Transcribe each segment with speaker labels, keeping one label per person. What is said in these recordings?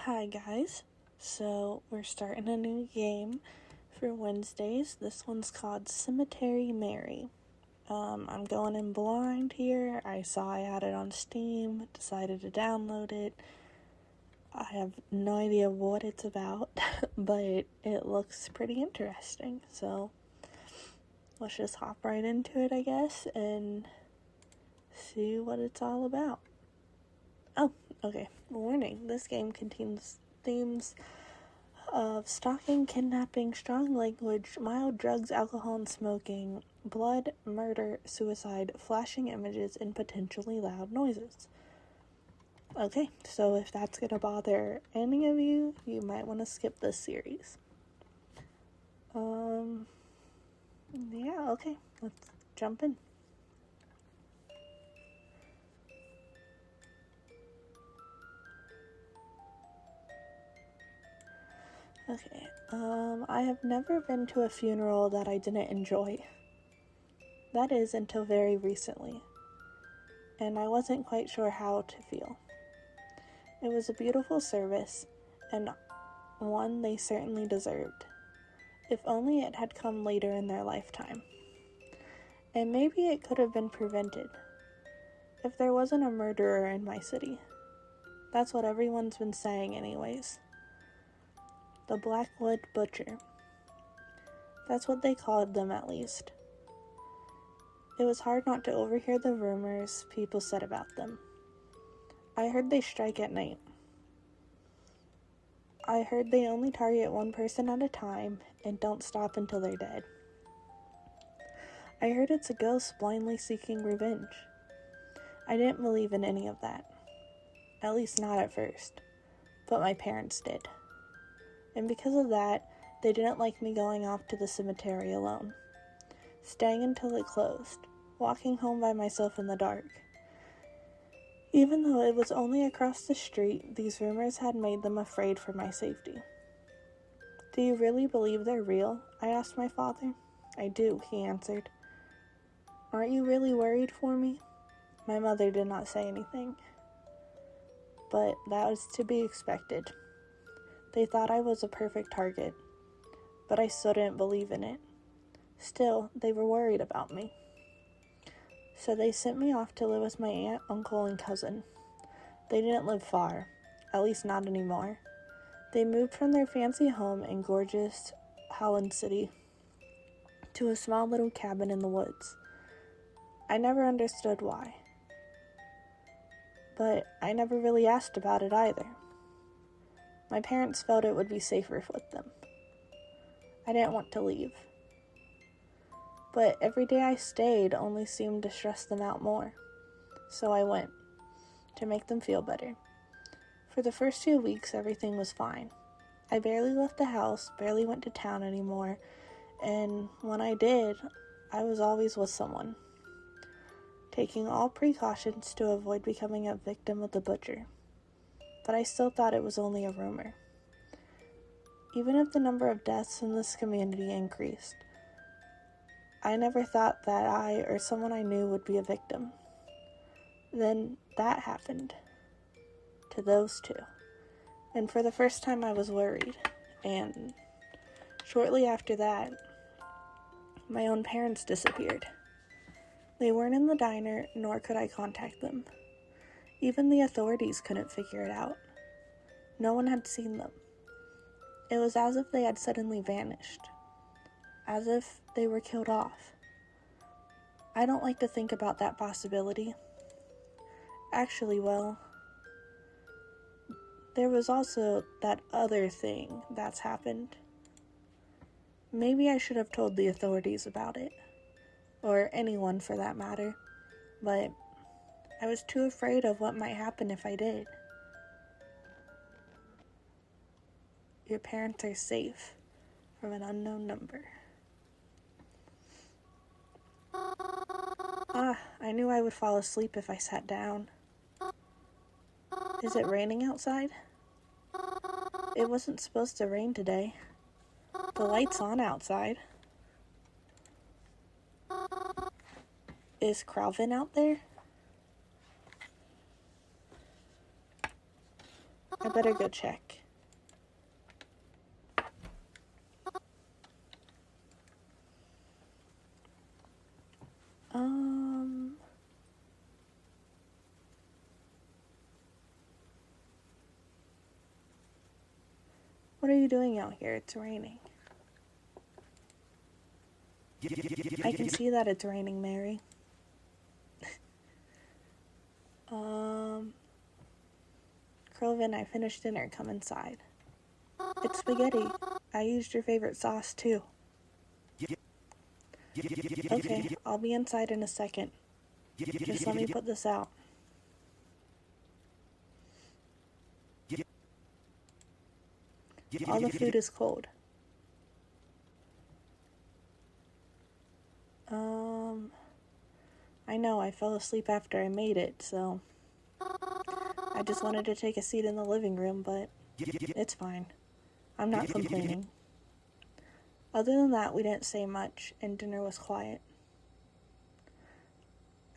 Speaker 1: Hi guys, so we're starting a new game for Wednesdays. This one's called Cemetery Mary. I'm going in blind here. I saw I had it on Steam, decided to download it. I have no idea what it's about, but it looks pretty interesting. So let's just hop right into it, I guess, and see what it's all about. Oh, okay. Warning, this game contains themes of stalking, kidnapping, strong language, mild drugs, alcohol, and smoking, blood, murder, suicide, flashing images, and potentially loud noises. Okay, so if that's gonna bother any of you, you might want to skip this series. Yeah, okay, let's jump in. Okay, I have never been to a funeral that I didn't enjoy. That is, until very recently. And I wasn't quite sure how to feel. It was a beautiful service, and one they certainly deserved. If only it had come later in their lifetime. And maybe it could have been prevented. If there wasn't a murderer in my city. That's what everyone's been saying anyways. The Blackwood Butcher. That's what they called them, at least. It was hard not to overhear the rumors people said about them. I heard they strike at night. I heard they only target one person at a time and don't stop until they're dead. I heard it's a ghost blindly seeking revenge. I didn't believe in any of that. At least not at first. But my parents did. And because of that, they didn't like me going off to the cemetery alone. Staying until it closed. Walking home by myself in the dark. Even though it was only across the street, these rumors had made them afraid for my safety. Do you really believe they're real? I asked my father. I do, he answered. Aren't you really worried for me? My mother did not say anything. But that was to be expected. They thought I was a perfect target, but I still didn't believe in it. Still, they were worried about me. So they sent me off to live with my aunt, uncle, and cousin. They didn't live far, at least not anymore. They moved from their fancy home in gorgeous Holland City to a small little cabin in the woods. I never understood why. But I never really asked about it either. My parents felt it would be safer with them. I didn't want to leave. But every day I stayed only seemed to stress them out more. So I went, to make them feel better. For the first 2 weeks, everything was fine. I barely left the house, barely went to town anymore, and when I did, I was always with someone. Taking all precautions to avoid becoming a victim of the butcher. But I still thought it was only a rumor. Even if the number of deaths in this community increased, I never thought that I or someone I knew would be a victim. Then that happened. To those two. And for the first time I was worried. And shortly after that, my own parents disappeared. They weren't in the diner, nor could I contact them. Even the authorities couldn't figure it out. No one had seen them. It was as if they had suddenly vanished. As if they were killed off. I don't like to think about that possibility. Actually, well, there was also that other thing that's happened. Maybe I should have told the authorities about it. Or anyone for that matter. But I was too afraid of what might happen if I did. Your parents are safe from an unknown number. I knew I would fall asleep if I sat down. Is it raining outside? It wasn't supposed to rain today. The light's on outside. Is Calvin out there? I better go check. What are you doing out here? It's raining. I can see that it's raining, Mary. Kelvin, I finished dinner. Come inside. It's spaghetti. I used your favorite sauce, too. Okay, I'll be inside in a second. Just let me put this out. All the food is cold. I know, I fell asleep after I made it, so I just wanted to take a seat in the living room, but it's fine. I'm not complaining. Other than that, we didn't say much, and dinner was quiet.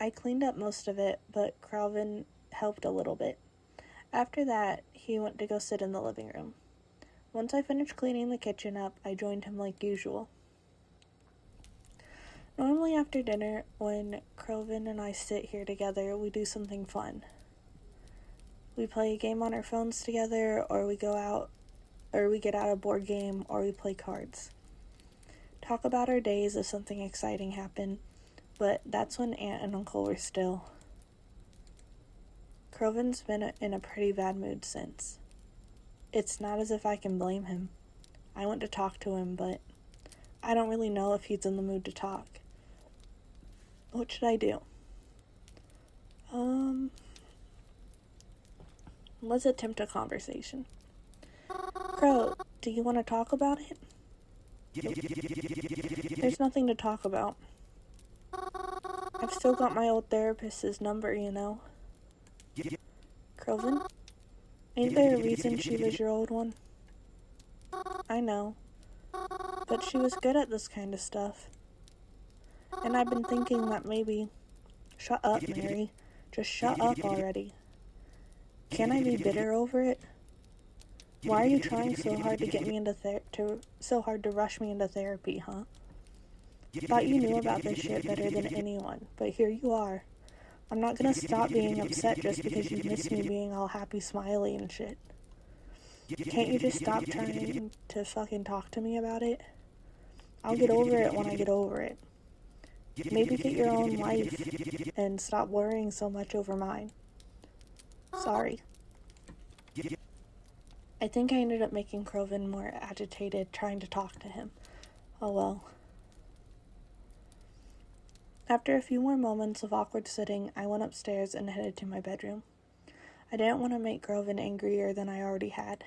Speaker 1: I cleaned up most of it, but Calvin helped a little bit. After that, he went to go sit in the living room. Once I finished cleaning the kitchen up, I joined him like usual. Normally after dinner, when Kelvin and I sit here together, we do something fun. We play a game on our phones together, or we go out, or we get out a board game, or we play cards. Talk about our days if something exciting happened, but that's when Aunt and Uncle were still. Kelvin's been in a pretty bad mood since. It's not as if I can blame him. I went to talk to him, but I don't really know if he's in the mood to talk. What should I do? Let's attempt a conversation. Crow, do you want to talk about it? There's nothing to talk about. I've still got my old therapist's number, you know. Kelvin? Ain't there a reason she was your old one? I know. But she was good at this kind of stuff. And I've been thinking that maybe... Shut up, Mary. Just shut up already. Can't I be bitter over it? Why are you trying so hard to get me into so hard to rush me into therapy, huh? Thought you knew about this shit better than anyone, but here you are. I'm not gonna stop being upset just because you miss me being all happy, smiley and shit. Can't you just stop trying to fucking talk to me about it? I'll get over it when I get over it. Maybe get your own life and stop worrying so much over mine. Sorry. I think I ended up making Kelvin more agitated trying to talk to him. Oh well. After a few more moments of awkward sitting, I went upstairs and headed to my bedroom. I didn't want to make Kelvin angrier than I already had.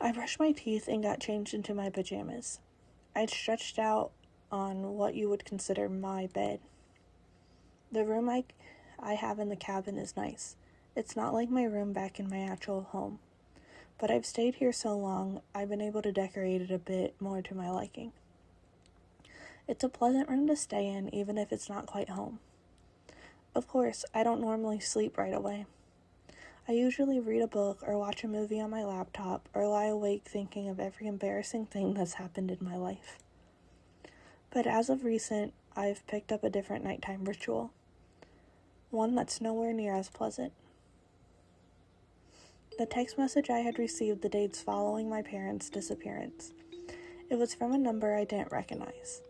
Speaker 1: I brushed my teeth and got changed into my pajamas. I'd stretched out on what you would consider my bed. The room I have in the cabin is nice. It's not like my room back in my actual home. But I've stayed here so long, I've been able to decorate it a bit more to my liking. It's a pleasant room to stay in, even if it's not quite home. Of course, I don't normally sleep right away. I usually read a book or watch a movie on my laptop or lie awake thinking of every embarrassing thing that's happened in my life. But as of recent, I've picked up a different nighttime ritual. One that's nowhere near as pleasant. The text message I had received the days following my parents' disappearance. It was from a number I didn't recognize.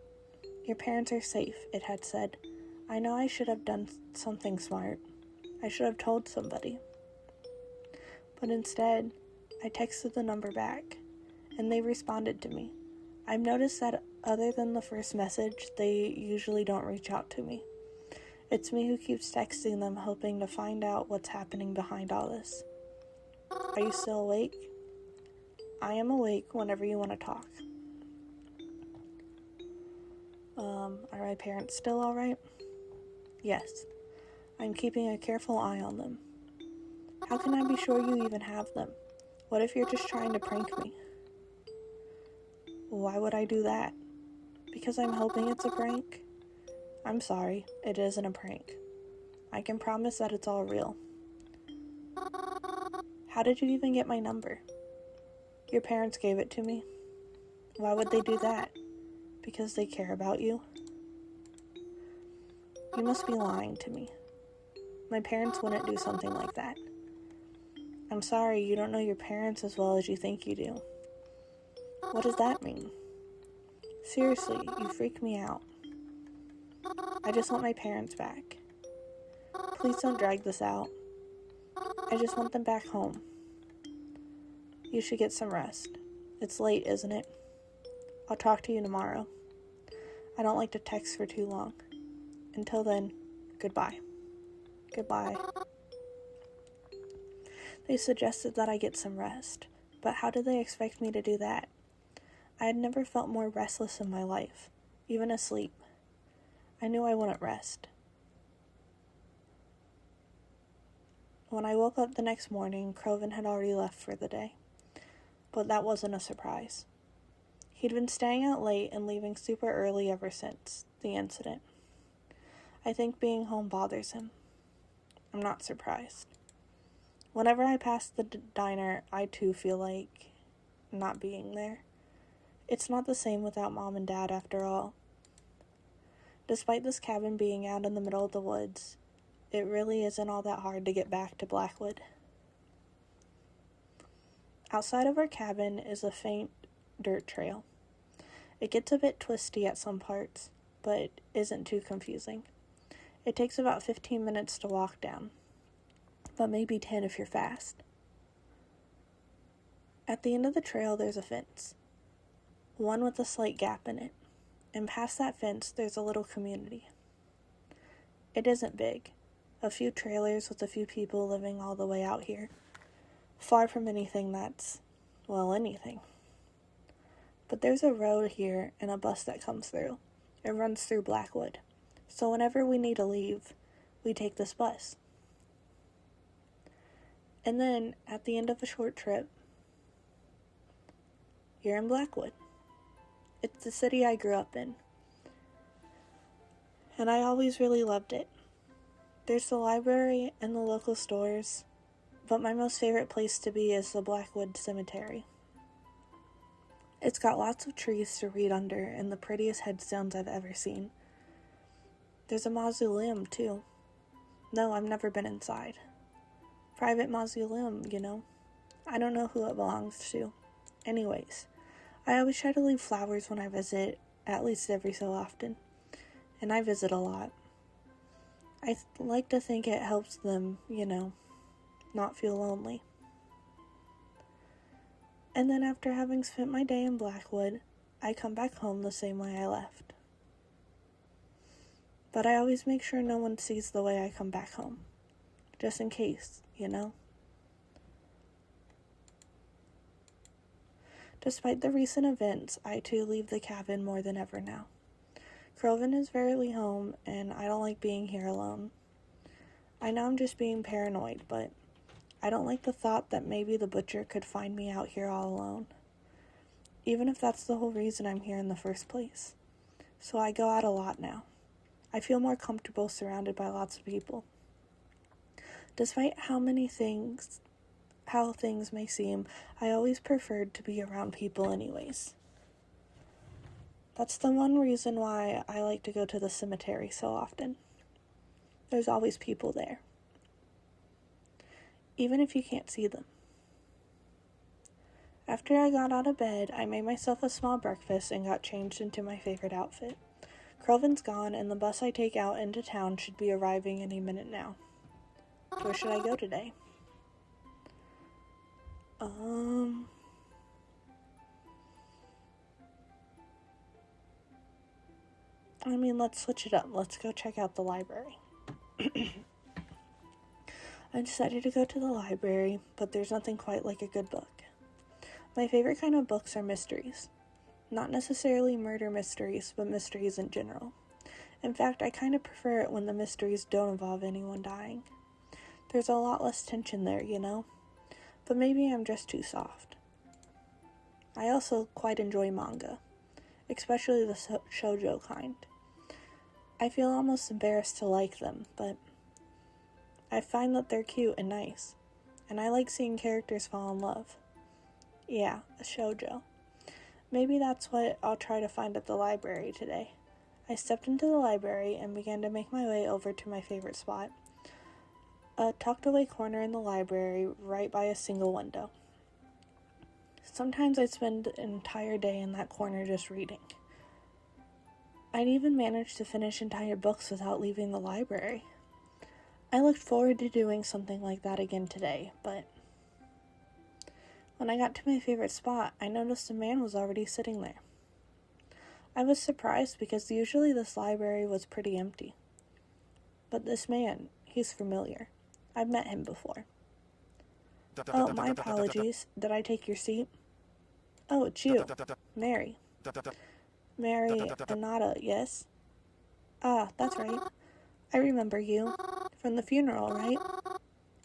Speaker 1: Your parents are safe, it had said. I know I should have done something smart. I should have told somebody. But instead, I texted the number back, and they responded to me. I've noticed that other than the first message, they usually don't reach out to me. It's me who keeps texting them, hoping to find out what's happening behind all this. Are you still awake? I am awake whenever you want to talk. Are my parents still alright? Yes. I'm keeping a careful eye on them. How can I be sure you even have them? What if you're just trying to prank me? Why would I do that? Because I'm hoping it's a prank? I'm sorry, it isn't a prank. I can promise that it's all real. How did you even get my number? Your parents gave it to me. Why would they do that? Because they care about you? You must be lying to me. My parents wouldn't do something like that. I'm sorry, you don't know your parents as well as you think you do. What does that mean? Seriously, you freak me out. I just want my parents back. Please don't drag this out. I just want them back home. You should get some rest. It's late, isn't it? I'll talk to you tomorrow. I don't like to text for too long. Until then, goodbye. Goodbye. They suggested that I get some rest, but how did they expect me to do that? I had never felt more restless in my life, even asleep. I knew I wouldn't rest. When I woke up the next morning, Crovin had already left for the day. But that wasn't a surprise. He'd been staying out late and leaving super early ever since the incident. I think being home bothers him. I'm not surprised. Whenever I pass the diner, I too feel like not being there. It's not the same without Mom and Dad after all. Despite this cabin being out in the middle of the woods, it really isn't all that hard to get back to Blackwood. Outside of our cabin is a faint dirt trail. It gets a bit twisty at some parts, but isn't too confusing. It takes about 15 minutes to walk down, but maybe 10 if you're fast. At the end of the trail there's a fence, one with a slight gap in it, and past that fence there's a little community. It isn't big, a few trailers with a few people living all the way out here, far from anything that's, well, anything. But there's a road here and a bus that comes through. It runs through Blackwood, so whenever we need to leave, we take this bus. And then, at the end of a short trip, you're in Blackwood. It's the city I grew up in, and I always really loved it. There's the library and the local stores, but my most favorite place to be is the Blackwood Cemetery. It's got lots of trees to read under and the prettiest headstones I've ever seen. There's a mausoleum, too. No, I've never been inside. Private mausoleum, you know. I don't know who it belongs to. Anyways, I always try to leave flowers when I visit, at least every so often. And I visit a lot. I like to think it helps them, you know, not feel lonely. And then after having spent my day in Blackwood, I come back home the same way I left. But I always make sure no one sees the way I come back home. Just in case, you know? Despite the recent events, I too leave the cabin more than ever now. Crovin is rarely home, and I don't like being here alone. I know I'm just being paranoid, but I don't like the thought that maybe the butcher could find me out here all alone. Even if that's the whole reason I'm here in the first place. So I go out a lot now. I feel more comfortable surrounded by lots of people. Despite how things may seem, I always preferred to be around people anyways. That's the one reason why I like to go to the cemetery so often. There's always people there. Even if you can't see them. After I got out of bed, I made myself a small breakfast and got changed into my favorite outfit. Crovin's gone, and the bus I take out into town should be arriving any minute now. Where should I go today? Let's switch it up. Let's go check out the library. I decided to go to the library, but there's nothing quite like a good book. My favorite kind of books are mysteries. Not necessarily murder mysteries, but mysteries in general. In fact, I kind of prefer it when the mysteries don't involve anyone dying. There's a lot less tension there, you know? But maybe I'm just too soft. I also quite enjoy manga, especially the shoujo kind. I feel almost embarrassed to like them, but I find that they're cute and nice. and I like seeing characters fall in love. Yeah, a shoujo. Maybe that's what I'll try to find at the library today. I stepped into the library and began to make my way over to my favorite spot, a tucked away corner in the library right by a single window. Sometimes I'd spend an entire day in that corner just reading. I'd even managed to finish entire books without leaving the library. I looked forward to doing something like that again today, but when I got to my favorite spot, I noticed a man was already sitting there. I was surprised because usually this library was pretty empty. But this man, he's familiar. I've met him before. Oh, my apologies. Did I take your seat? Oh, it's you. Mary. Mary Anata, yes? Ah, that's right. I remember you. From the funeral, right?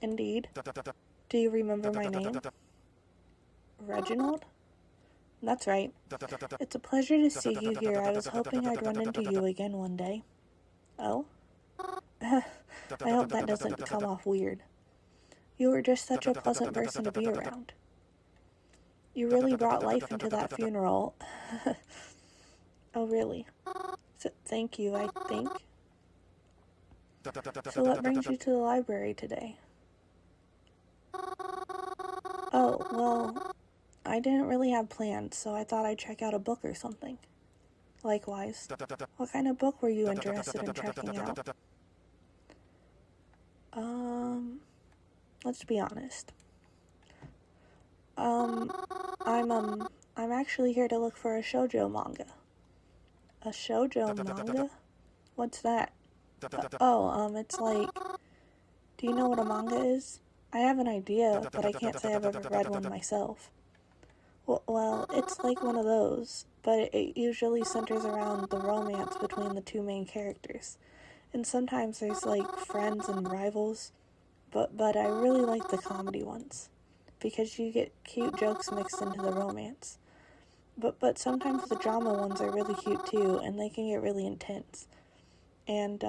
Speaker 1: Indeed. Do you remember my name? Reginald? That's right. It's a pleasure to see you here. I was hoping I'd run into you again one day. Oh? I hope that doesn't come off weird. You were just such a pleasant person to be around. You really brought life into that funeral. Oh, really? Thank you, I think. So what brings you to the library today? Oh, well, I didn't really have plans, so I thought I'd check out a book or something. Likewise. What kind of book were you interested in checking out? Let's be honest. I'm actually here to look for a shoujo manga. A shoujo manga? What's that? It's like... Do you know what a manga is? I have an idea, but I can't say I've ever read one myself. Well, it's like one of those, but it usually centers around the romance between the two main characters. And sometimes there's like friends and rivals, but I really like the comedy ones, because you get cute jokes mixed into the romance. But sometimes the drama ones are really cute too, and they can get really intense. And,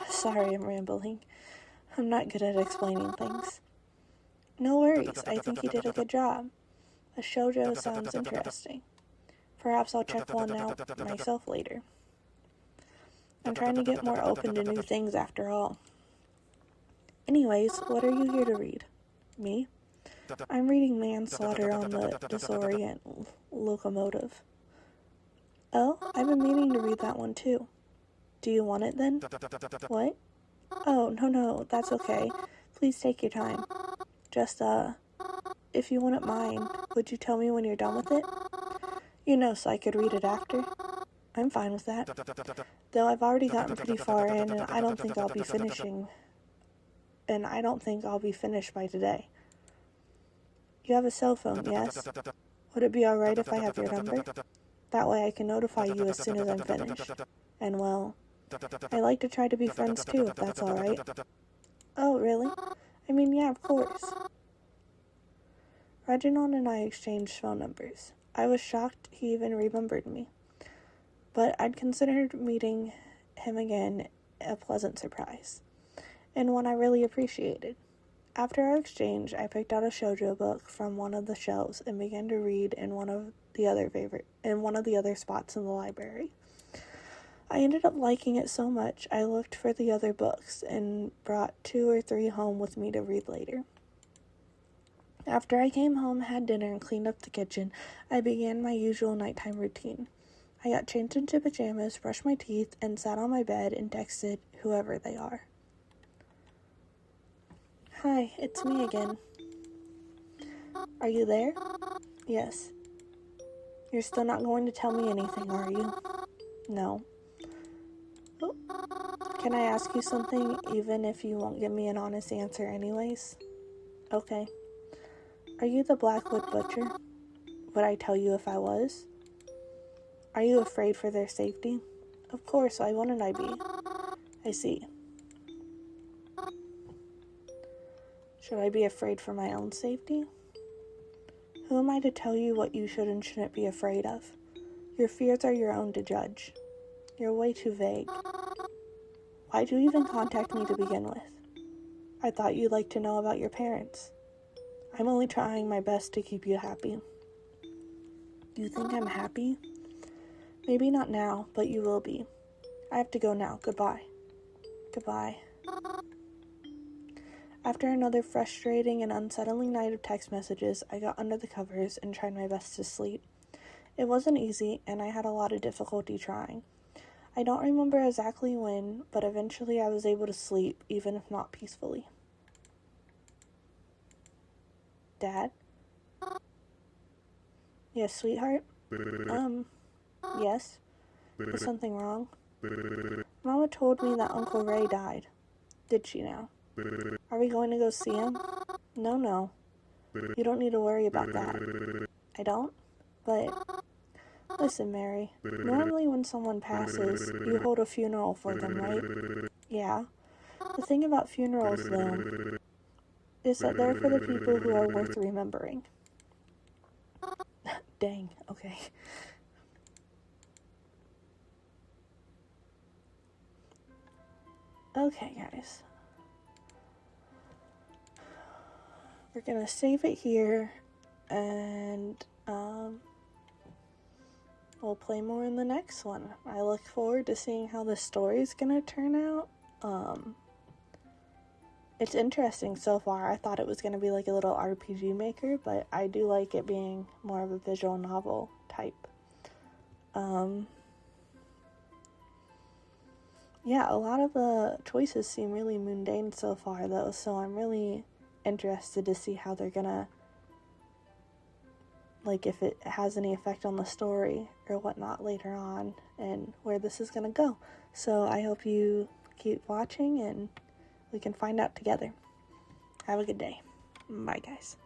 Speaker 1: sorry I'm rambling. I'm not good at explaining things. No worries, I think you did a good job. A shoujo sounds interesting. Perhaps I'll check one out myself later. I'm trying to get more open to new things after all. Anyways, what are you here to read? Me? I'm reading Manslaughter on the Disorient Locomotive. Oh, I've been meaning to read that one too. Do you want it then? What? Oh, no, that's okay. Please take your time. Just, if you wouldn't mind, would you tell me when you're done with it? You know, so I could read it after. I'm fine with that. Though I've already gotten pretty far in, and I don't think I'll be finished by today. You have a cell phone, yes? Would it be alright if I have your number? That way I can notify you as soon as I'm finished. And well, I like to try to be friends too, if that's alright. Oh, really? I mean, yeah, of course. Reginald and I exchanged phone numbers. I was shocked he even remembered me. But I'd considered meeting him again a pleasant surprise, and one I really appreciated. After our exchange, I picked out a shoujo book from one of the shelves and began to read in one of the other spots in the library. I ended up liking it so much, I looked for the other books and brought 2 or 3 home with me to read later. After I came home, had dinner, and cleaned up the kitchen, I began my usual nighttime routine. I got changed into pajamas, brushed my teeth, and sat on my bed and texted whoever they are. Hi, it's me again. Are you there? Yes. You're still not going to tell me anything, are you? No. Oh. Can I ask you something, even if you won't give me an honest answer anyways? Okay. Are you the Blackwood Butcher? Would I tell you if I was? Are you afraid for their safety? Of course, why wouldn't I be? I see. Should I be afraid for my own safety? Who am I to tell you what you should and shouldn't be afraid of? Your fears are your own to judge. You're way too vague. Why'd you even contact me to begin with? I thought you'd like to know about your parents. I'm only trying my best to keep you happy. Do you think I'm happy? Maybe not now, but you will be. I have to go now. Goodbye. Goodbye. After another frustrating and unsettling night of text messages, I got under the covers and tried my best to sleep. It wasn't easy, and I had a lot of difficulty trying. I don't remember exactly when, but eventually I was able to sleep, even if not peacefully. Dad? Yes, sweetheart? Yes? Is something wrong? Mama told me that Uncle Ray died. Did she now? Are we going to go see him? No. You don't need to worry about that. I don't? But, listen, Mary. Normally when someone passes, you hold a funeral for them, right? Yeah. The thing about funerals, though, is that they're for the people who are worth remembering. Dang, okay. Okay, guys. We're gonna save it here, and we'll play more in the next one. I look forward to seeing how the story's gonna turn out. It's interesting so far. I thought it was gonna be like a little RPG maker, but I do like it being more of a visual novel type. Yeah, a lot of the choices seem really mundane so far, though, so I'm really interested to see how they're gonna, like, if it has any effect on the story or whatnot later on, and where this is gonna go. So I hope you keep watching, and we can find out together. Have a good day. Bye, guys.